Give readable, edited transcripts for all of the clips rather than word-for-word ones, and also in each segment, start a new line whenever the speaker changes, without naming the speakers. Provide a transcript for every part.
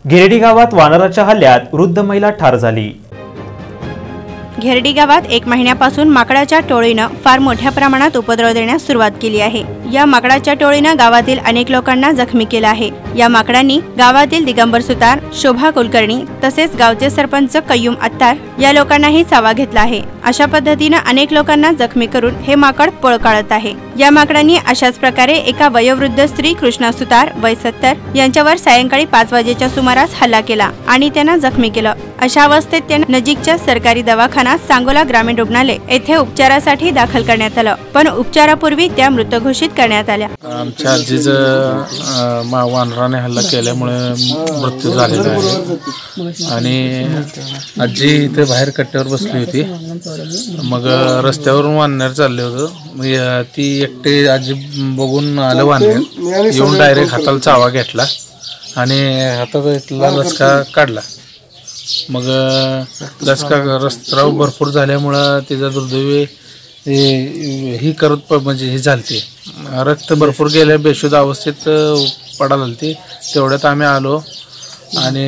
घेरडी गावात वानराच्या हल्ल्यात वृद्ध महिला ठार झाली।
घेरडी गावात 1 महिन्यापासून माकडाच्या टोळीनं फार मोठ्या प्रमाणात उपद्रव देण्यास सुरुवात केली आहे। या माकडाच्या टोळीनं गावातील अनेक लोकांना जखमी केलं आहे। या माकडांनी गावातील दिगंबर सुतार, शोभा कुलकर्णी तसेच गावचे सरपंच कय्यूम अत्तार या लोकांनाही चावा घेतला आहे। अशा पद्धतीने अनेक लोकांना जखमी करून हे माकड पळ काढत आहे। या माकडांनी अशाच प्रकारे एका वयोवृद्ध स्त्री कृष्णा सुतार वय 70 यांच्यावर सायंकाळी 5 वाजेच्या सुमारास हल्ला केला आणि त्यांना जखमी केलं। अशा अवस्थेत त्यांना नजीकच्या सरकारी दवाखाना सांगोला ग्रामीण रुग्णालय येथे उपचारासाठी दाखल करण्यात आलं, पण उपचारापूर्वी त्या मृत घोषित करण्यात आल्या।
आमच्या आजीचं वानराने हल्ला केल्यामुळे मृत्यू झालेला आहे आणि आजी इथे बाहेर कट्ट्यावर बसली होती। मग रस्त्यावरून वानर चालले होतं, ती एकटी आजी बघून आलं वानर येऊन डायरेक्ट हाताला चावा घेतला आणि हाताचा लचका काढला। मग लचका रस्त्यावर भरपूर झाल्यामुळं तिचा दुर्दैवी ही करत म्हणजे ही झालती, रक्त भरपूर गेल्या बेशुद्ध अवस्थेत पडायला लागली। तेवढ्यात आम्ही आलो आणि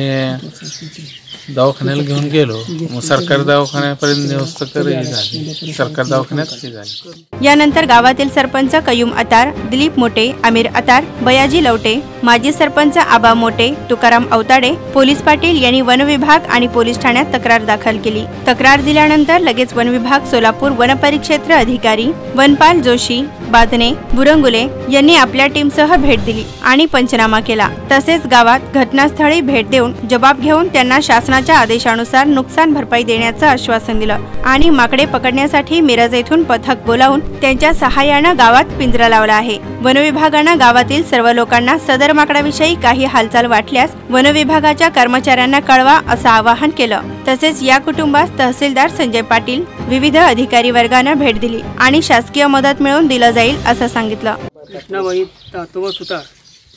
दवाखान्याला घेऊन गेलो। मग सरकारी दवाखान्यापर्यंत नेऊस्तकर झाली, सरकारी दवाखान्यात झाली।
यानंतर गावातील सरपंच कय्यूम अतार, दिलीप मोटे, आमिर अतार, बयाजी लवटे, माजी सरपंच आबा मोटे, तुकाराम अवताडे, पोलीस पाटील यांनी वन विभाग आणि पोलीस ठाण्यात तक्रार दाखल केली। तक्रार दिल्यानंतर लगेच वन विभाग सोलापूर वन परिक्षेत्र अधिकारी वनपाल जोशी, बादने, बुरंगुले यांनी आपल्या टीमसह भेट दिली आणि पंचनामा केला। तसेच गावात घटनास्थळी भेट देऊन जबाब घेऊन त्यांना शासनाच्या आदेशानुसार नुकसान भरपाई देण्याचं आश्वासन दिलं आणि माकडे पकडण्यासाठी मिरज येथून पथक बोलावून त्यांच्या सहाय्याने गावात पिंजरा लावला आहे। वन विभागाने गावातील सर्व लोकांना सदर माकडाविषयी काही हालचाल वाटल्यास वन विभागाच्या कर्मचाऱ्यांना कळवा असं आवाहन केलं। तसेच या कुटुंबास तहसीलदार संजय पाटील, विविध अधिकारी वर्गाने भेट दिली आणि शासकीय मदत मिळवून दिलं जाईल असं सांगितलं।
कृष्णाबाई तातोबा सुतार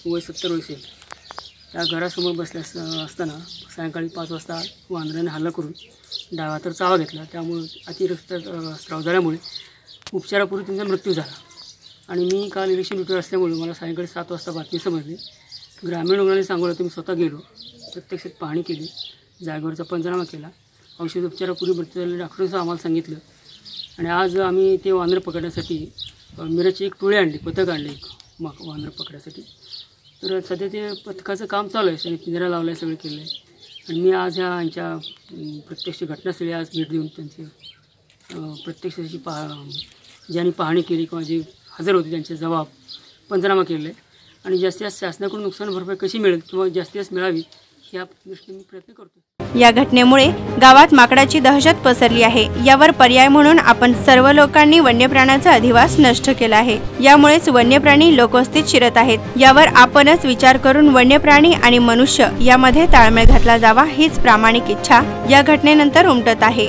वय 70 वर्षे त्या घरासमोर बसल्या असताना सायंकाळी 5 वाजता वानराने हल्ला करून डावा तर चावा घेतला। त्यामुळे अतिरक्तस्राव झाल्यामुळे उपचारापूर्वी त्यांचा मृत्यू झाला आणि मी काल इलेक्शन ड्युटीवर असल्यामुळे मला सायंकाळी 7 वाजता बातमी समजली। ग्रामीण रुग्णालय सांगोला मी स्वतः गेलो, प्रत्यक्षात पाहणी केली, जागेवरचा पंचनामा केला, औषधोपचारापूर्वी मृत्यू झालेल्या डॉक्टरांचं आम्हाला सांगितलं आणि आज आम्ही ते वानर पकडण्यासाठी मिरजची एक टोळी आणली, पथक आणले एक वानर पकडण्यासाठी। तर सध्या ते पथकाचं काम चालू आहे, त्यांनी पिंजरा लावला आहे, सगळं केलं आहे आणि मी आज यांच्या प्रत्यक्ष घटनास्थळी आज भेट देऊन त्यांची प्रत्यक्षाची ज्यांनी पाहणी केली किंवा जे हजर होते त्यांचे जबाब पंचनामा केले आणि जास्तीत जास्त शासनाकडून नुकसान भरपाई कशी मिळेल किंवा जास्तीत जास्त मिळावी या दृष्टीने मी प्रयत्न करतो।
या घटनेमुळे गावात माकडाची दहशत पसरली आहे। यावर पर्याय म्हणून आपण सर्व लोकांनी वन्य प्राण्याचा अधिवास नष्ट केला आहे। यामुळेच वन्य प्राणी लोकवस्तीत शिरत आहेत। यावर आपणच विचार करून वन्य प्राणी आणि मनुष्य यामध्ये ताळमेळ घातला जावा हीच प्रामाणिक इच्छा या घटनेनंतर उमटत आहे।